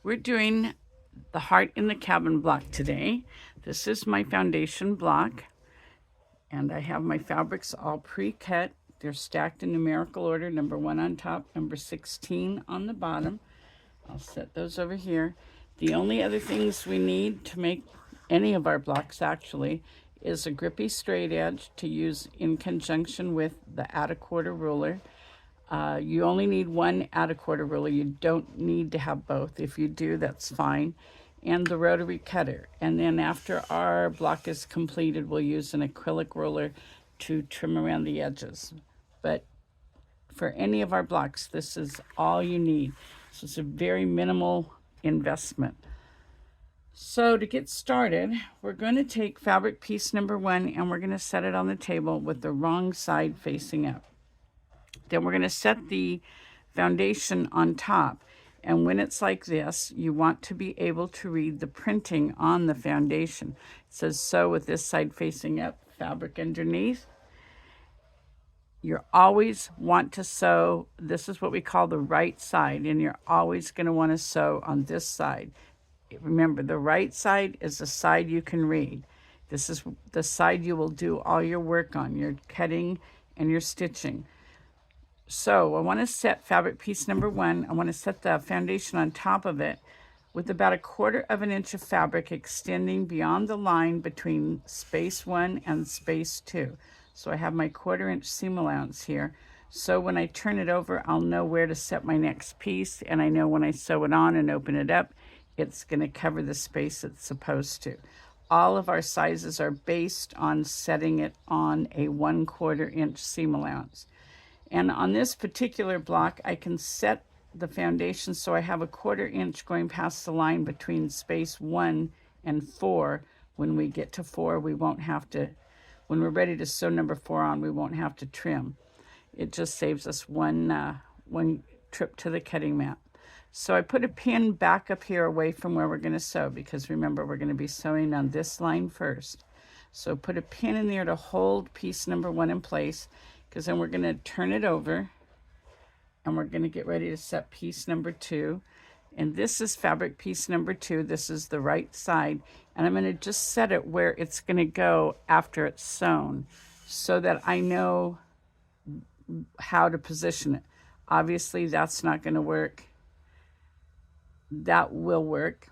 We're doing the heart in the cabin block today. This is my foundation block, and I have my fabrics all pre-cut. They're stacked in numerical order, number 1 on top, number 16 on the bottom. I'll set those over here. The only other things we need to make any of our blocks actually is a grippy straight edge to use in conjunction with the add a quarter ruler. You only need one add a quarter ruler. You don't need to have both. If you do, that's fine. And the rotary cutter. And then after our block is completed, we'll use an acrylic ruler to trim around the edges. But for any of our blocks, this is all you need. So it's a very minimal investment. So to get started, we're going to take fabric piece number 1 and we're going to set it on the table with the wrong side facing up. Then we're going to set the foundation on top. And when it's like this, you want to be able to read the printing on the foundation. It says sew with this side facing up, fabric underneath. You always want to sew, this is what we call the right side, and you're always going to want to sew on this side. Remember, the right side is the side you can read. This is the side you will do all your work on, your cutting and your stitching. So I want to set fabric piece number 1. I want to set the foundation on top of it with about 1/4 of an inch of fabric extending beyond the line between space 1 and space 2. So I have my 1/4 inch seam allowance here. So when I turn it over, I'll know where to set my next piece, and I know when I sew it on and open it up, it's going to cover the space it's supposed to. All of our sizes are based on setting it on a 1/4 inch seam allowance. And on this particular block, I can set the foundation so I have 1/4 inch going past the line between space 1 and 4. When we get to 4, we won't have to, when we're ready to sew number 4 on, we won't have to trim. It just saves us one trip to the cutting mat. So I put a pin back up here away from where we're going to sew, because remember, we're going to be sewing on this line first. So put a pin in there to hold piece number 1 in place, because then we're going to turn it over and we're going to get ready to set piece number 2. And this is fabric piece number 2. This is the right side, and I'm going to just set it where it's going to go after it's sewn so that I know how to position it. Obviously that's not going to work. That will work,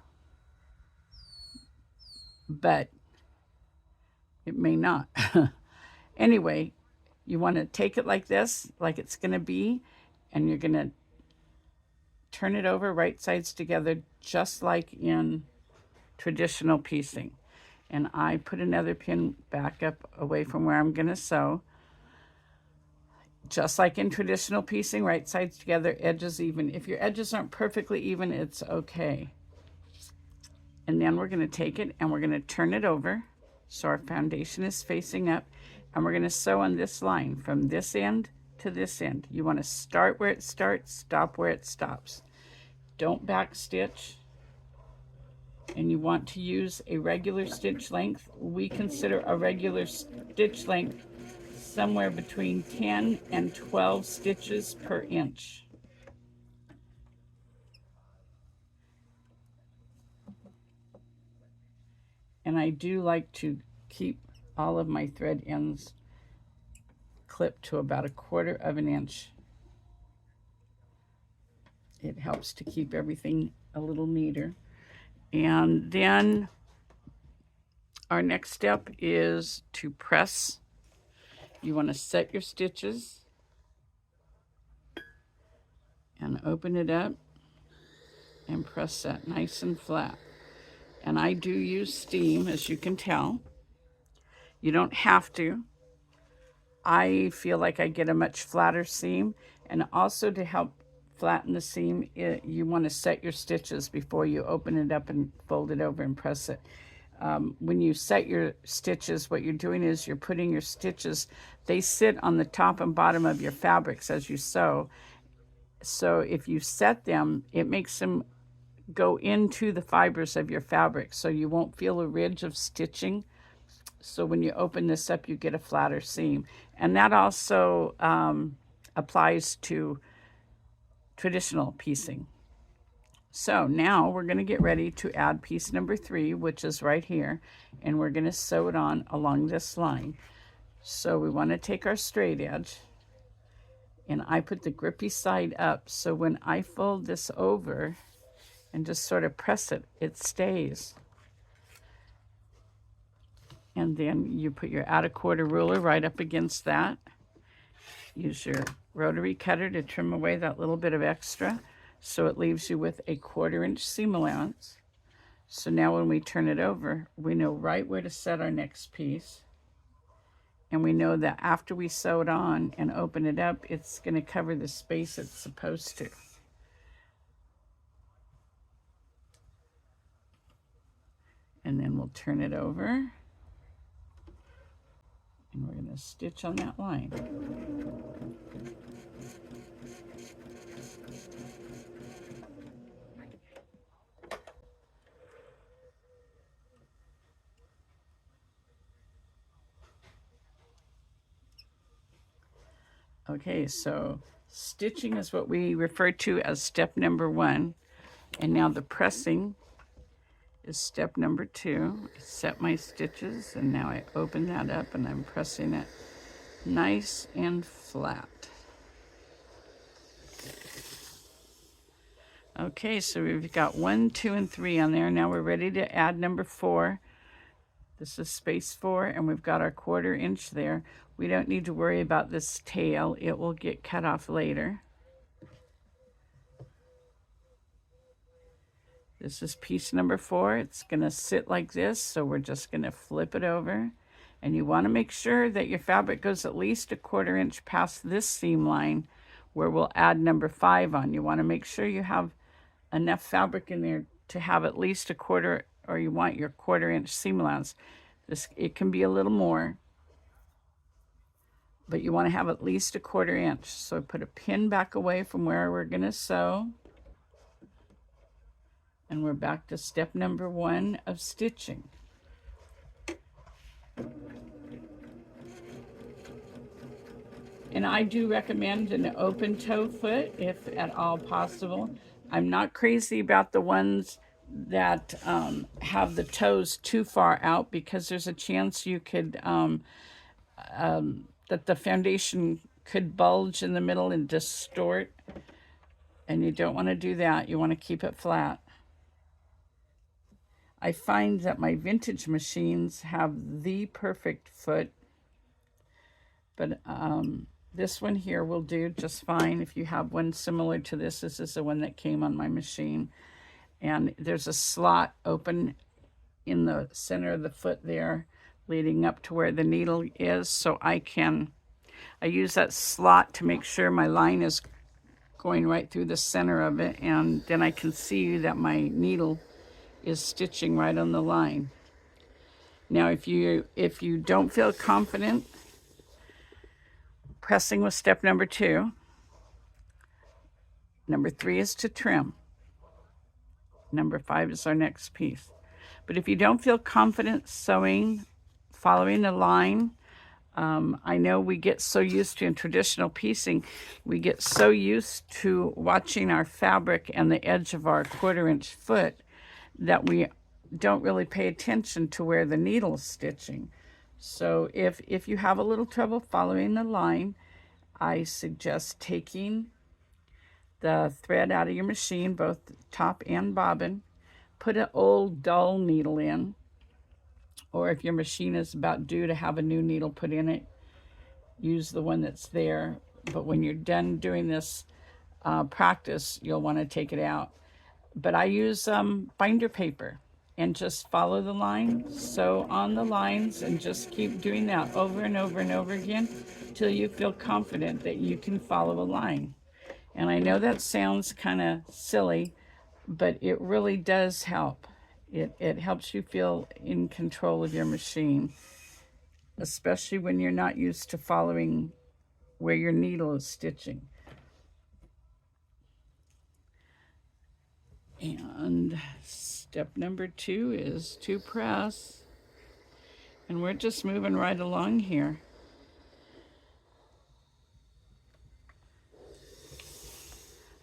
but it may not. Anyway, you want to take it like this, like it's going to be, and you're going to turn it over right sides together, just like in traditional piecing. And I put another pin back up away from where I'm going to sew. Just like in traditional piecing, right sides together, edges even. If your edges aren't perfectly even, it's okay. And then we're going to take it and we're going to turn it over so our foundation is facing up. And we're going to sew on this line from this end to this end. You want to start where it starts, stop where it stops. Don't back stitch. And you want to use a regular stitch length. We consider a regular stitch length somewhere between 10 and 12 stitches per inch. And I do like to keep all of my thread ends clipped to about 1/4 of an inch. It helps to keep everything a little neater. And then our next step is to press. You want to set your stitches and open it up and press that nice and flat. And I do use steam, as you can tell. You don't have to. I feel like I get a much flatter seam. And also to help flatten the seam, you want to set your stitches before you open it up and fold it over and press it. When you set your stitches, what you're doing is you're putting your stitches, they sit on the top and bottom of your fabrics as you sew. So if you set them, it makes them go into the fibers of your fabric, so you won't feel a ridge of stitching. So when you open this up, you get a flatter seam. And that also applies to traditional piecing. So now we're going to get ready to add piece number 3, which is right here, and we're going to sew it on along this line. So we want to take our straight edge, and I put the grippy side up, so when I fold this over and just sort of press it, it stays. And then you put your add a quarter ruler right up against that. Use your rotary cutter to trim away that little bit of extra, so it leaves you with a 1/4 inch seam allowance. So now when we turn it over, we know right where to set our next piece. And we know that after we sew it on and open it up, it's going to cover the space it's supposed to. And then we'll turn it over. And we're going to stitch on that line. Okay, so stitching is what we refer to as step number 1. And now the pressing is step number 2. I set my stitches, and now I open that up and I'm pressing it nice and flat. Okay, so we've got 1, 2, and 3 on there. Now we're ready to add number 4. This is space 4, and we've got our 1/4 inch there. We don't need to worry about this tail. It will get cut off later. This is piece number 4. It's going to sit like this, so we're just going to flip it over. And you want to make sure that your fabric goes at least a 1/4 inch past this seam line where we'll add number 5 on. You want to make sure you have enough fabric in there to have at least a 1/4, or you want your 1/4 inch seam allowance. It can be a little more, but you want to have at least a 1/4 inch. So put a pin back away from where we're going to sew. And we're back to step number 1 of stitching. And I do recommend an open toe foot if at all possible. I'm not crazy about the ones that have the toes too far out, because there's a chance you could that the foundation could bulge in the middle and distort, and you don't want to do that. You want to keep it flat. I find that my vintage machines have the perfect foot, but this one here will do just fine. If you have one similar to this, this is the one that came on my machine. And there's a slot open in the center of the foot there, leading up to where the needle is. So I use that slot to make sure my line is going right through the center of it. And then I can see that my needle is stitching right on the line. Now, if you don't feel confident pressing with step number 2, number 3 is to trim. Number 5 is our next piece. But if you don't feel confident sewing, following the line, I know we get so used to, in traditional piecing, we get so used to watching our fabric and the edge of our 1/4 inch foot that we don't really pay attention to where the needle is stitching. So if you have a little trouble following the line, I suggest taking the thread out of your machine, both top and bobbin, put an old dull needle in, or if your machine is about due to have a new needle put in it, use the one that's there. But when you're done doing this practice, you'll want to take it out. But I use binder paper and just follow the line, sew on the lines, and just keep doing that over and over and over again till you feel confident that you can follow a line. And I know that sounds kind of silly, but it really does help. It helps you feel in control of your machine, especially when you're not used to following where your needle is stitching. And step number 2 is to press. And we're just moving right along here.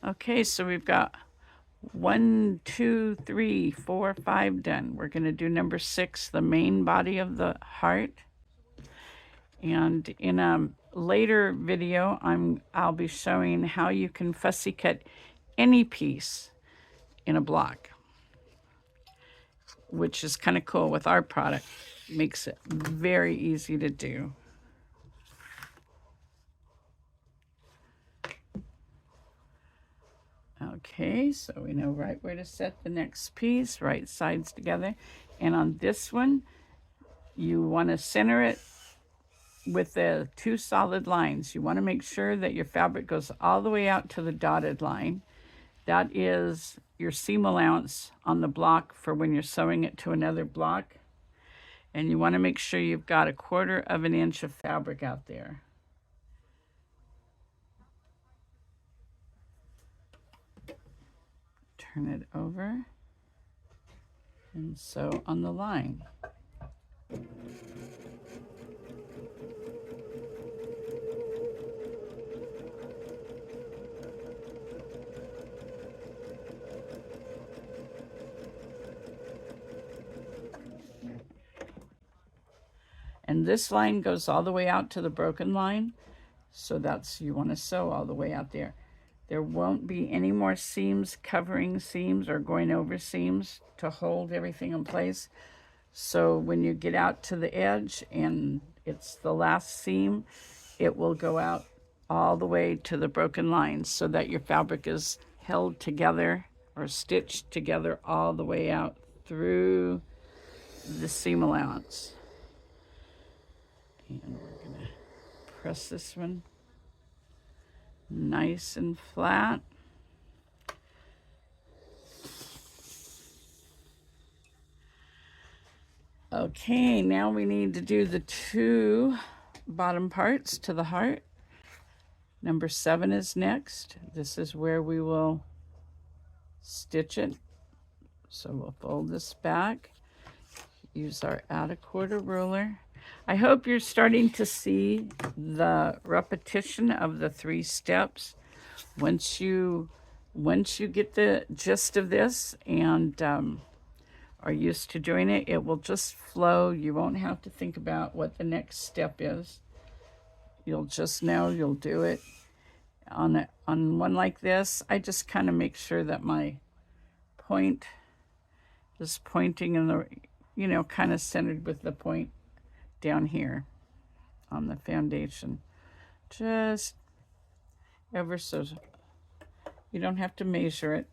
Okay, so we've got 1, 2, 3, 4, 5 done. We're going to do number 6, the main body of the heart. And in a later video, I'll be showing how you can fussy cut any piece in a block, which is kind of cool with our product. Makes it very easy to do. Okay, so we know right where to set the next piece, right sides together. And on this one, you want to center it with the 2 solid lines. You want to make sure that your fabric goes all the way out to the dotted line. That is your seam allowance on the block for when you're sewing it to another block. And you want to make sure you've got 1/4 of an inch of fabric out there. Turn it over and sew on the line. And this line goes all the way out to the broken line. So you want to sew all the way out there. There won't be any more seams covering seams or going over seams to hold everything in place. So when you get out to the edge and it's the last seam, it will go out all the way to the broken lines so that your fabric is held together or stitched together all the way out through the seam allowance. And we're going to press this one nice and flat. Okay, now we need to do the 2 bottom parts to the heart. Number 7 is next. This is where we will stitch it. So we'll fold this back, use our out 1/4 ruler. I hope you're starting to see the repetition of the 3 steps. Once you get the gist of this and are used to doing it, it will just flow. You won't have to think about what the next step is. You'll just know you'll do it. On one like this, I just kind of make sure that my point is pointing in the, kind of centered with the point down here on the foundation. Just ever so, you don't have to measure it.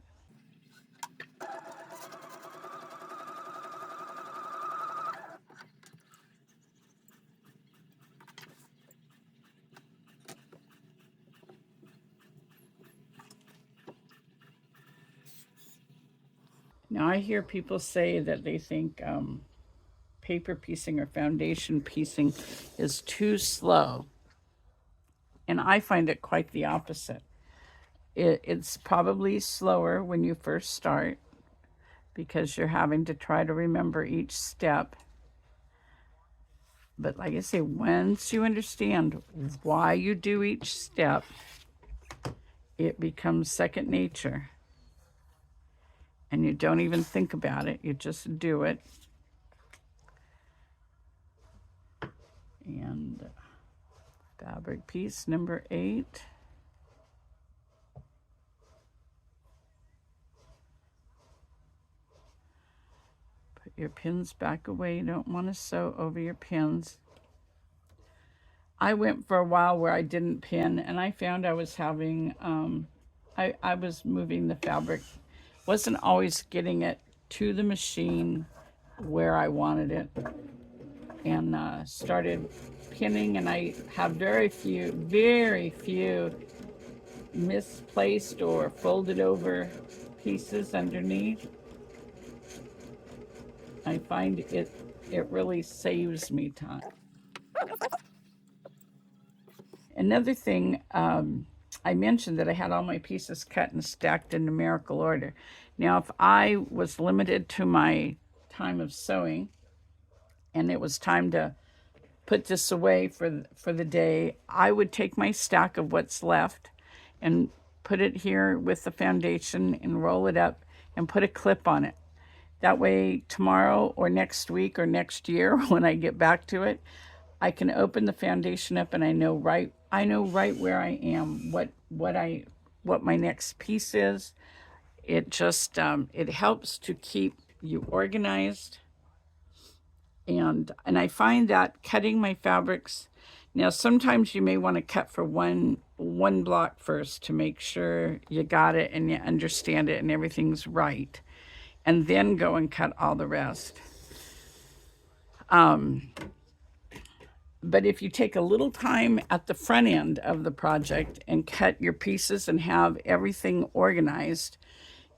Now I hear people say that they think paper piecing or foundation piecing is too slow. And I find it quite the opposite. It's probably slower when you first start because you're having to try to remember each step. But like I say, once you understand why you do each step, it becomes second nature. And you don't even think about it, you just do it. And fabric piece number 8. Put your pins back away. You don't want to sew over your pins. I went for a while where I didn't pin, and I found I was having, I was moving the fabric, wasn't always getting it to the machine where I wanted it, and started pinning, and I have very few misplaced or folded over pieces underneath. I find it really saves me time. Another thing, I mentioned that I had all my pieces cut and stacked in numerical order. Now, if I was limited to my time of sewing and it was time to put this away for the day, I would take my stack of what's left and put it here with the foundation and roll it up and put a clip on it. That way tomorrow or next week or next year when I get back to it, I can open the foundation up and I know right where I am, what my next piece is. It just it helps to keep you organized. And I find that cutting my fabrics, now sometimes you may want to cut for one block first to make sure you got it and you understand it and everything's right, and then go and cut all the rest. But if you take a little time at the front end of the project and cut your pieces and have everything organized,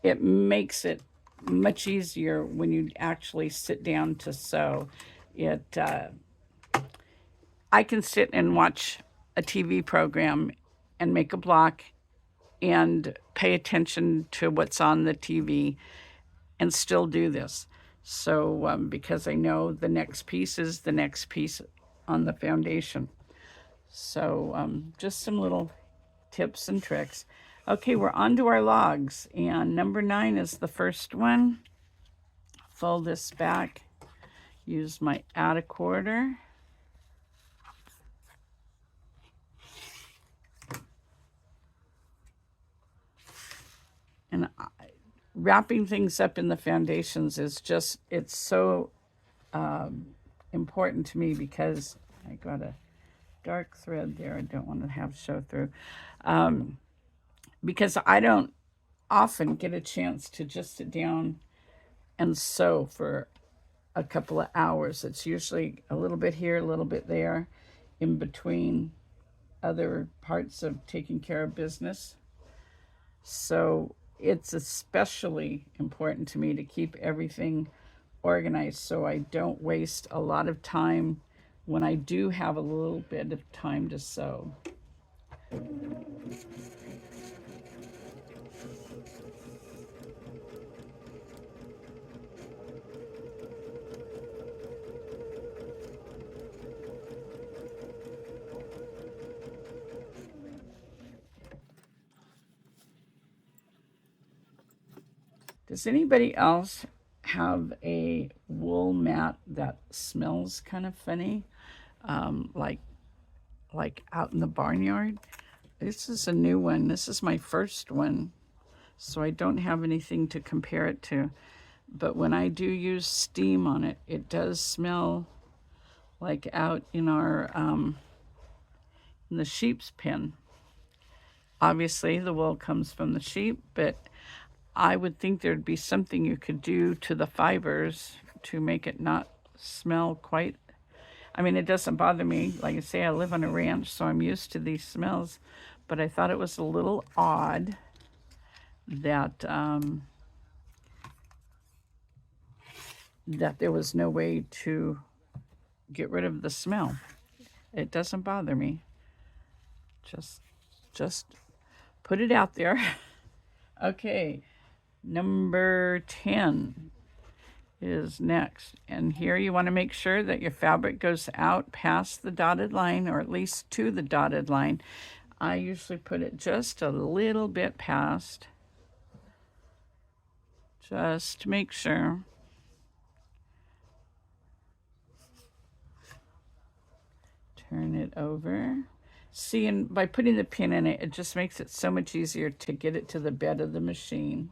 it makes it much easier when you actually sit down to sew. I can sit and watch a TV program and make a block and pay attention to what's on the TV and still do this. So because I know the next piece is the next piece on the foundation. So just some little tips and tricks. Okay, we're on to our logs, and number 9 is the first one. Fold this back, use my add a quarter. And wrapping things up in the foundations is just, it's so important to me because I got a dark thread there I don't want to have show through. Because I don't often get a chance to just sit down and sew for a couple of hours. It's usually a little bit here, a little bit there, in between other parts of taking care of business. So it's especially important to me to keep everything organized so I don't waste a lot of time when I do have a little bit of time to sew. Does anybody else have a wool mat that smells kind of funny, like out in the barnyard? This is a new one. This is my first one, so I don't have anything to compare it to. But when I do use steam on it, it does smell like out in our in the sheep's pen. Obviously, the wool comes from the sheep, but I would think there'd be something you could do to the fibers to make it not smell quite. I mean, it doesn't bother me. Like I say, I live on a ranch, so I'm used to these smells. But I thought it was a little odd that that there was no way to get rid of the smell. It doesn't bother me. Just put it out there. Okay. Number 10 is next. And here you want to make sure that your fabric goes out past the dotted line, or at least to the dotted line. I usually put it just a little bit past, just to make sure. Turn it over. See, and by putting the pin in it, it just makes it so much easier to get it to the bed of the machine.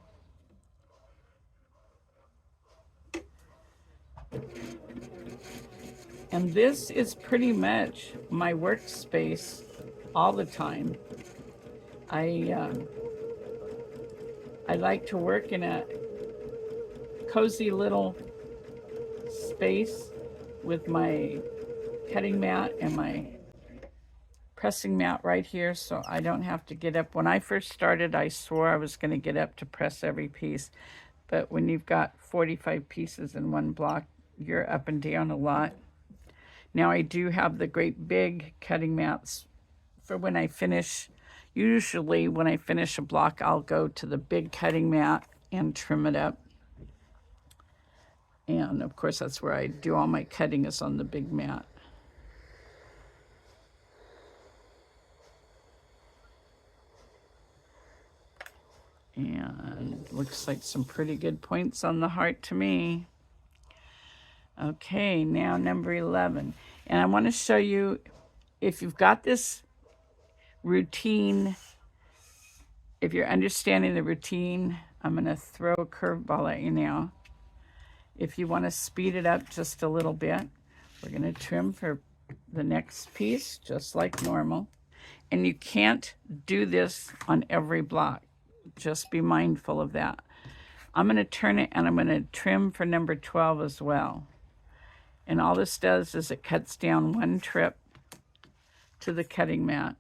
And this is pretty much my workspace all the time. I like to work in a cozy little space with my cutting mat and my pressing mat right here, so I don't have to get up. When I first started, I swore I was going to get up to press every piece. But when you've got 45 pieces in one block, you're up and down a lot. Now I do have the great big cutting mats for when I finish. Usually when I finish a block, I'll go to the big cutting mat and trim it up. And of course, that's where I do all my cutting, is on the big mat. And looks like some pretty good points on the heart to me. Okay, now number 11. And I want to show you, if you've got this routine, if you're understanding the routine, I'm going to throw a curveball at you now. If you want to speed it up just a little bit, we're going to trim for the next piece, just like normal. And you can't do this on every block. Just be mindful of that. I'm going to turn it and I'm going to trim for number 12 as well. And all this does is it cuts down one trip to the cutting mat.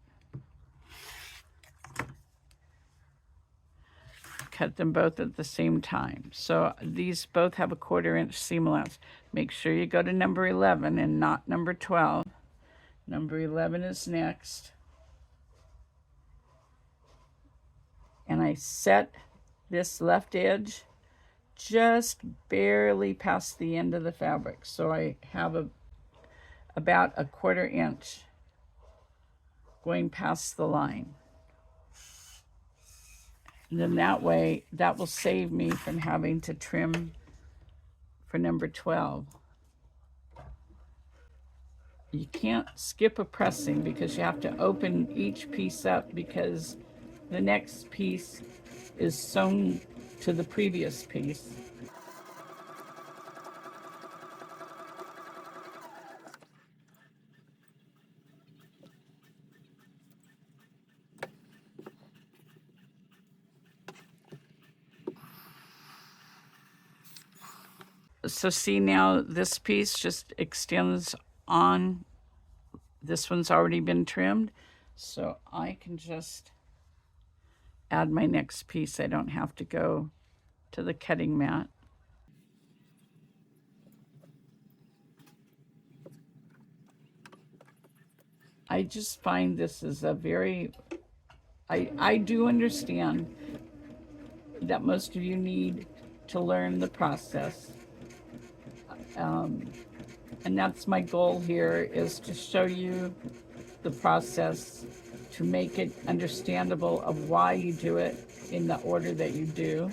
Cut them both at the same time. So these both have a 1/4 inch seam allowance. Make sure you go to number 11 and not number 12. Number 11 is next. And I set this left edge just barely past the end of the fabric. So I have about a 1/4 inch going past the line. And then that way, that will save me from having to trim for number 12. You can't skip a pressing because you have to open each piece up because the next piece is sewn to the previous piece. So see now this piece just extends on. This one's already been trimmed. So I can just add my next piece. I don't have to go to the cutting mat. I just find this is a very, I do understand that most of you need to learn the process. And that's my goal here, is to show you the process, to make it understandable of why you do it in the order that you do.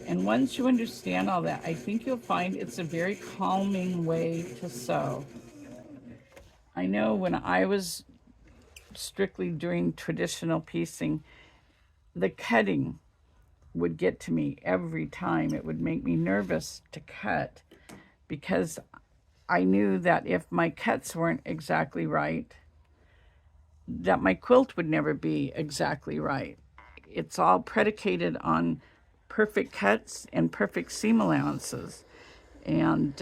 And once you understand all that, I think you'll find it's a very calming way to sew. I know when I was strictly doing traditional piecing, the cutting would get to me every time. It would make me nervous to cut because I knew that if my cuts weren't exactly right, that my quilt would never be exactly right. It's all predicated on perfect cuts and perfect seam allowances. And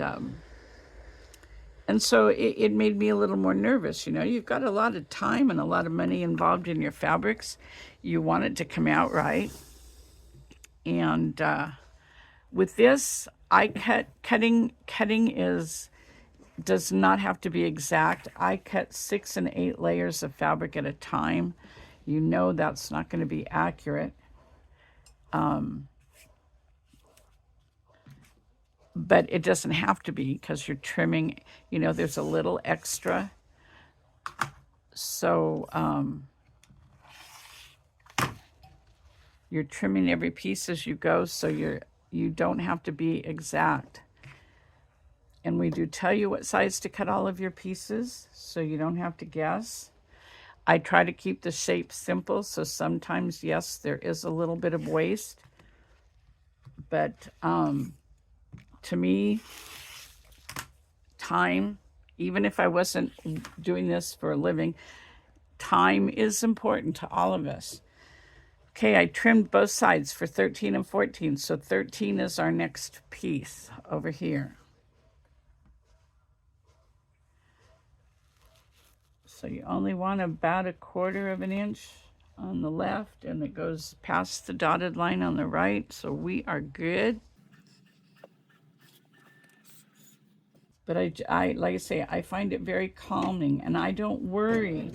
so it made me a little more nervous. You know, you've got a lot of time and a lot of money involved in your fabrics. You want it to come out right. And with this, cutting does not have to be exact. I cut 6 and 8 layers of fabric at a time. You know that's not going to be accurate. But it doesn't have to be because you're trimming, you know, there's a little extra. So you're trimming every piece as you go, so you don't have to be exact. And we do tell you what size to cut all of your pieces, so you don't have to guess. I try to keep the shape simple, so sometimes, yes, there is a little bit of waste. But to me, time, even if I wasn't doing this for a living, time is important to all of us. Okay, I trimmed both sides for 13 and 14, so 13 is our next piece over here. So you only want about a 1/4 of an inch on the left, and it goes past the dotted line on the right, so we are good. But I like I say, I find it very calming, and I don't worry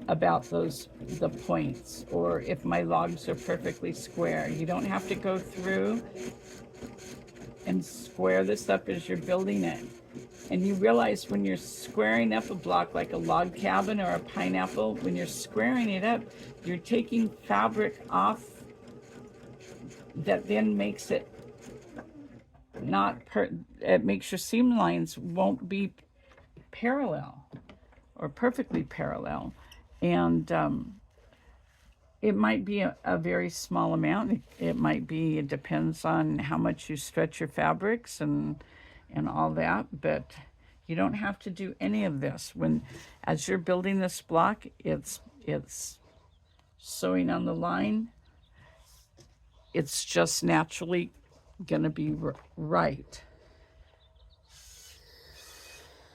about the points or if my logs are perfectly square. You don't have to go through and square this up as you're building it. And you realize when you're squaring up a block like a log cabin or a pineapple, when you're squaring it up, you're taking fabric off that then makes it not it makes your seam lines won't be parallel or perfectly parallel. And it might be a very small amount. It might be, it depends on how much you stretch your fabrics and all that, but you don't have to do any of this. As you're building this block, it's sewing on the line. It's just naturally gonna be right.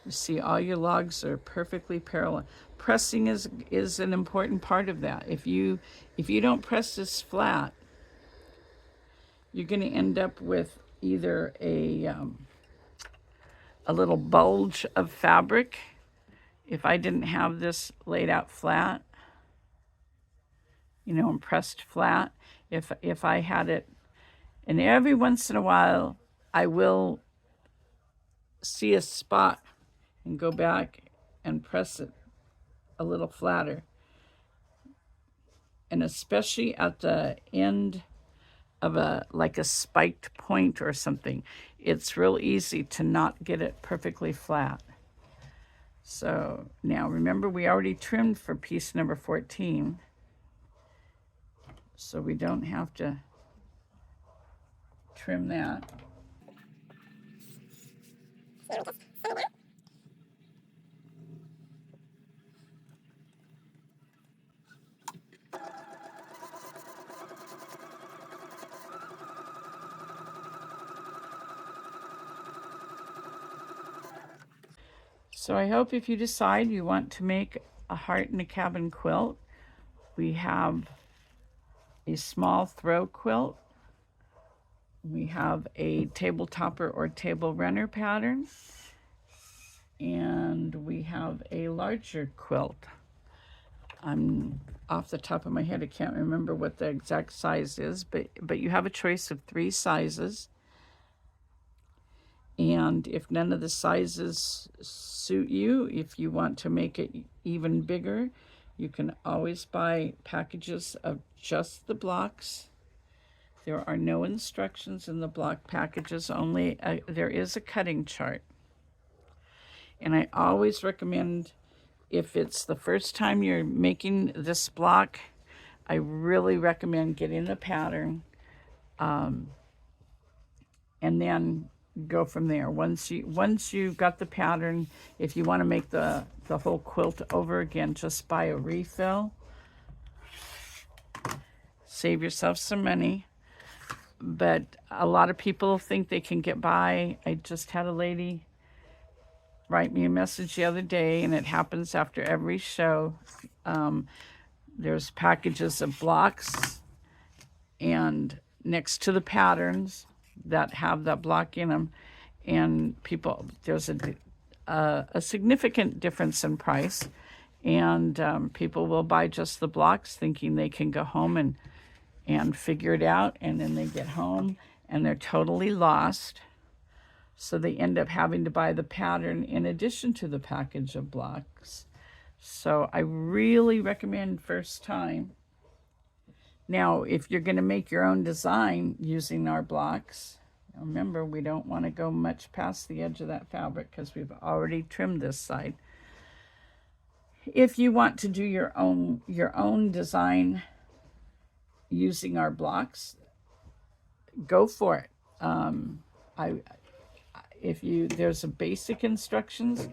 You see, all your logs are perfectly parallel. Pressing is an important part of that. If you don't press this flat, you're going to end up with either a little bulge of fabric. If I didn't have this laid out flat, you know, and pressed flat, if I had it, and every once in a while, I will see a spot and go back and press it a little flatter. And especially at the end of like a spiked point or something, it's real easy to not get it perfectly flat. So now remember, we already trimmed for piece number 14, so we don't have to trim that. So I hope if you decide you want to make a heart in a cabin quilt, we have a small throw quilt. We have a table topper or table runner pattern. And we have a larger quilt. I'm off the top of my head, I can't remember what the exact size is, but you have a choice of 3 sizes. And if none of the sizes suit you, if you want to make it even bigger, you can always buy packages of just the blocks. There are no instructions in the block packages, only there is a cutting chart. And I always recommend, if it's the first time you're making this block, I really recommend getting the pattern and then go from there. Once you've got the pattern, if you want to make the whole quilt over again, just buy a refill. Save yourself some money. But a lot of people think they can get by. I just had a lady write me a message the other day, and it happens after every show. There's packages of blocks, and next to the patterns that have that block in them, and there's a significant difference in price, and people will buy just the blocks thinking they can go home and figure it out, and then they get home and they're totally lost. So they end up having to buy the pattern in addition to the package of blocks. So I really recommend first time. Now, if you're going to make your own design using our blocks, remember, we don't want to go much past the edge of that fabric because we've already trimmed this side. If you want to do your own design using our blocks, go for it. There's a basic instructions.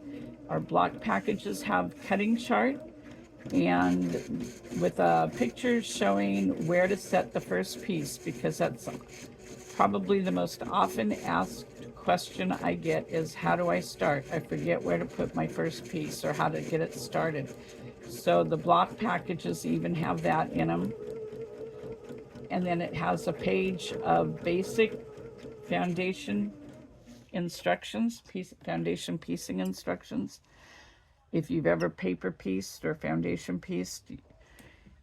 Our block packages have cutting chart and with a picture showing where to set the first piece, because that's probably the most often asked question I get is, how do I start? I forget where to put my first piece or how to get it started. So the block packages even have that in them. And then it has a page of basic foundation instructions, foundation piecing instructions. If you've ever paper pieced or foundation pieced,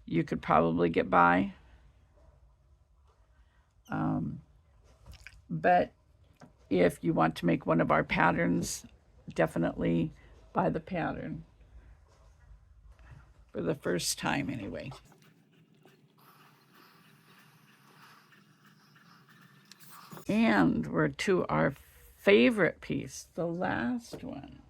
you could probably get by. But if you want to make one of our patterns, definitely buy the pattern for the first time anyway. And we're to our favorite piece, the last one.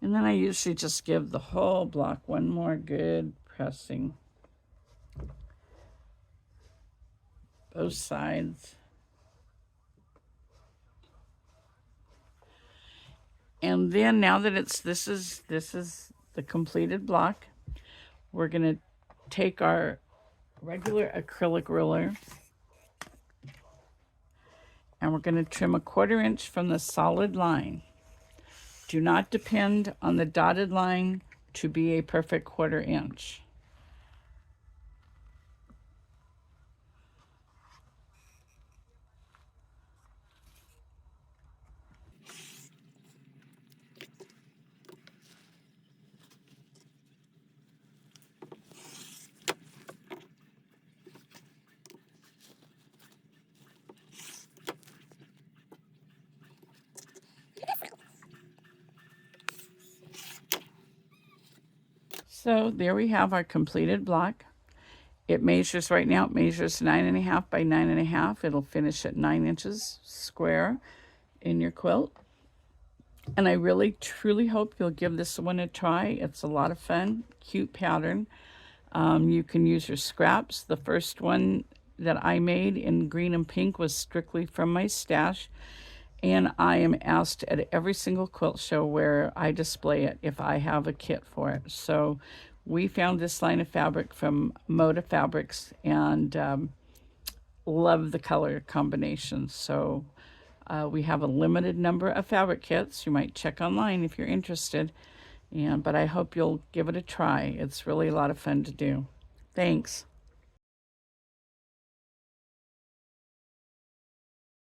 And then I usually just give the whole block one more good pressing. Both sides. And then now that this is the completed block, we're going to take our regular acrylic ruler and we're going to trim 1/4 inch from the solid line. Do not depend on the dotted line to be a perfect 1/4 inch. So there we have our completed block. It measures right now, it measures 9.5 by 9.5. It'll finish at 9 inches square in your quilt. And I really, truly hope you'll give this one a try. It's a lot of fun, cute pattern. You can use your scraps. The first one that I made in green and pink was strictly from my stash. And I am asked at every single quilt show where I display it if I have a kit for it. So we found this line of fabric from Moda Fabrics and love the color combinations. So we have a limited number of fabric kits. You might check online if you're interested. But I hope you'll give it a try. It's really a lot of fun to do. Thanks.